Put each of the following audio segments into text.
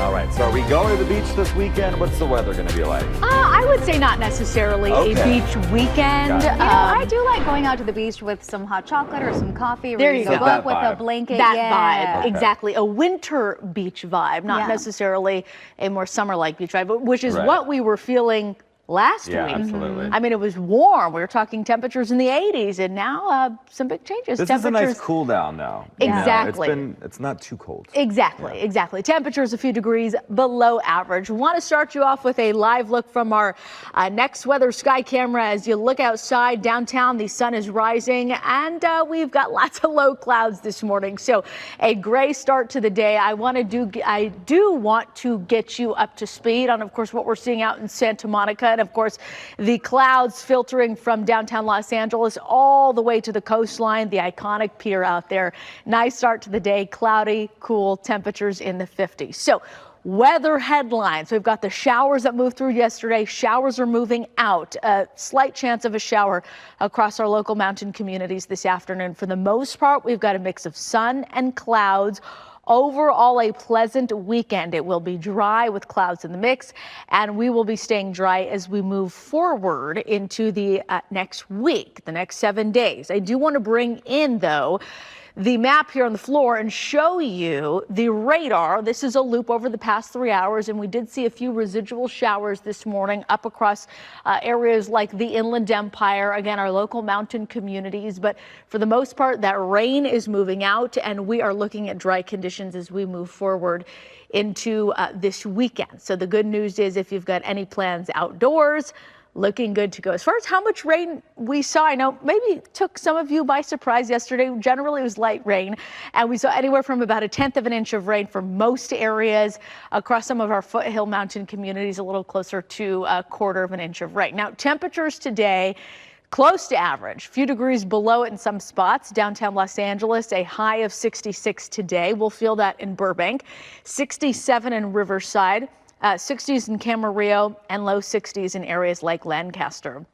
All right, so are we going to the beach this weekend? What's the weather going to be like? I would say not necessarily a beach weekend. I do like going out to the beach with some hot chocolate or some coffee. There you go. Book with a blanket. That vibe, exactly. A winter beach vibe, not necessarily a more summer-like beach vibe, which is what we were feeling last week. Absolutely. I mean, it was warm. We were talking temperatures in the 80s, and now some big changes. This is a nice cool down now. Exactly. It's not too cold. Exactly. Temperatures a few degrees below average. Want to start you off with a live look from our next weather sky camera. As you look outside downtown, the sun is rising, and we've got lots of low clouds this morning. So a gray start to the day. I do want to get you up to speed on, of course, what we're seeing out in Santa Monica. And of course, the clouds filtering from downtown Los Angeles all the way to the coastline, the iconic pier out there. Nice start to the day, cloudy, cool, temperatures in the 50s. So weather headlines. We've got the showers that moved through yesterday. Showers are moving out. A slight chance of a shower across our local mountain communities this afternoon. For the most part, we've got a mix of sun and clouds. Overall, a pleasant weekend. It will be dry with clouds in the mix, and we will be staying dry as we move forward into the next week, the next 7 days. I do want to bring in, though, the map here on the floor and show you the radar. This is a loop over the past 3 hours, and we did see a few residual showers this morning up across areas like the Inland Empire, again, our local mountain communities. But for the most part, that rain is moving out, and we are looking at dry conditions as we move forward into this weekend. So the good news is if you've got any plans outdoors, looking good to go. As far as how much rain we saw, I know maybe took some of you by surprise yesterday. Generally, it was light rain, and we saw anywhere from about 1/10 of an inch of rain for most areas across some of our foothill mountain communities, a little closer to 1/4 of an inch of rain. Now, temperatures today, close to average, a few degrees below it in some spots. Downtown Los Angeles, a high of 66 today. We'll feel that in Burbank, 67 in Riverside. 60s in Camarillo, and low 60s in areas like Lancaster.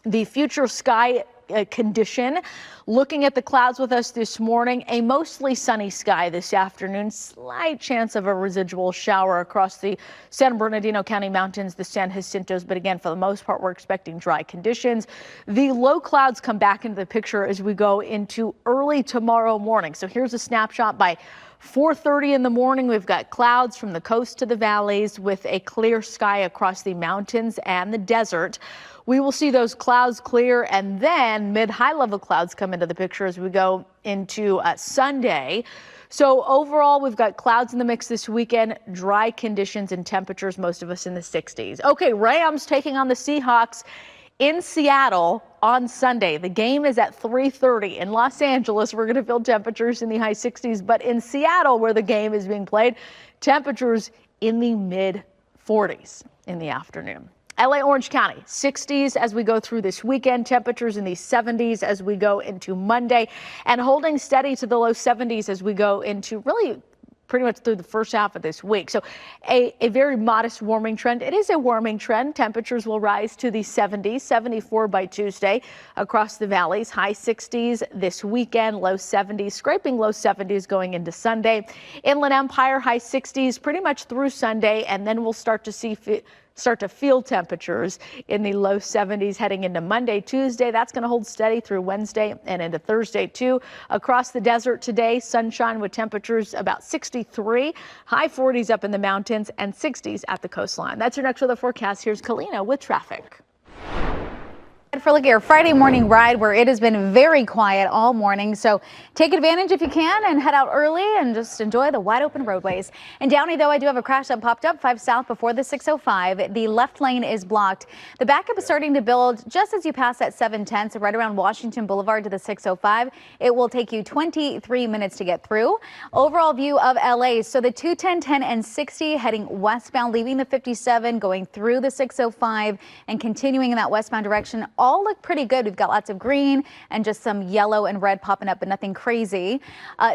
The future sky condition, looking at the clouds with us this morning, a mostly sunny sky this afternoon, slight chance of a residual shower across the San Bernardino County mountains, the San Jacintos, but again, for the most part, we're expecting dry conditions. The low clouds come back into the picture as we go into early tomorrow morning. So here's a snapshot by 4:30 in the morning. We've got clouds from the coast to the valleys with a clear sky across the mountains and the desert. We will see those clouds clear, and then mid-high level clouds come into the picture as we go into Sunday. So overall, we've got clouds in the mix this weekend, dry conditions and temperatures, most of us in the 60s. Okay, Rams taking on the Seahawks in Seattle on Sunday. The game is at 3:30 in Los Angeles. We're going to feel temperatures in the high 60s, but in Seattle, where the game is being played, temperatures in the mid 40s in the afternoon. LA, Orange County, 60s as we go through this weekend, temperatures in the 70s as we go into Monday, and holding steady to the low 70s as we go into really pretty much through the first half of this week. So a very modest warming trend. It is a warming trend. Temperatures will rise to the 70s, 74 by Tuesday across the valleys, high 60s this weekend, low 70s, scraping low 70s going into Sunday. Inland Empire, high 60s pretty much through Sunday, and then we'll start to feel temperatures in the low 70s heading into Monday, Tuesday. That's going to hold steady through Wednesday and into Thursday, too. Across the desert today, sunshine with temperatures about 63, high 40s up in the mountains, and 60s at the coastline. That's your next weather forecast. Here's Kalyna with traffic. For like your Friday morning ride where it has been very quiet all morning. So take advantage if you can and head out early and just enjoy the wide open roadways. In Downey, though, I do have a crash that popped up 5 south before the 605. The left lane is blocked. The backup is starting to build just as you pass that 710. So right around Washington Boulevard to the 605. It will take you 23 minutes to get through. Overall view of LA. So the 210, 10 and 60 heading westbound, leaving the 57, going through the 605 and continuing in that westbound direction all all look pretty good. We've got lots of green and just some yellow and red popping up, but nothing crazy.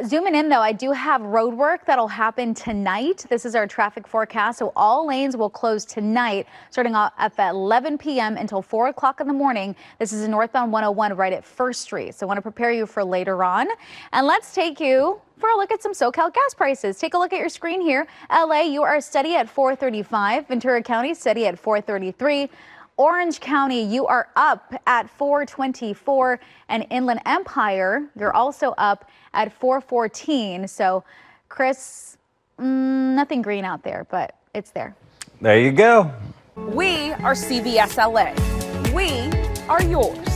Zooming in, though, I do have road work that'll happen tonight. This is our traffic forecast. So all lanes will close tonight, starting off at 11 p.m. until 4 o'clock in the morning. This is northbound 101 right at First Street. So I want to prepare you for later on. And let's take you for a look at some SoCal gas prices. Take a look at your screen here. LA, you are steady at $4.35. Ventura County, steady at $4.33. Orange County, you are up at $4.24. And Inland Empire, you're also up at $4.14. So, Chris, nothing green out there, but it's there. There you go. We are CBS LA. We are yours.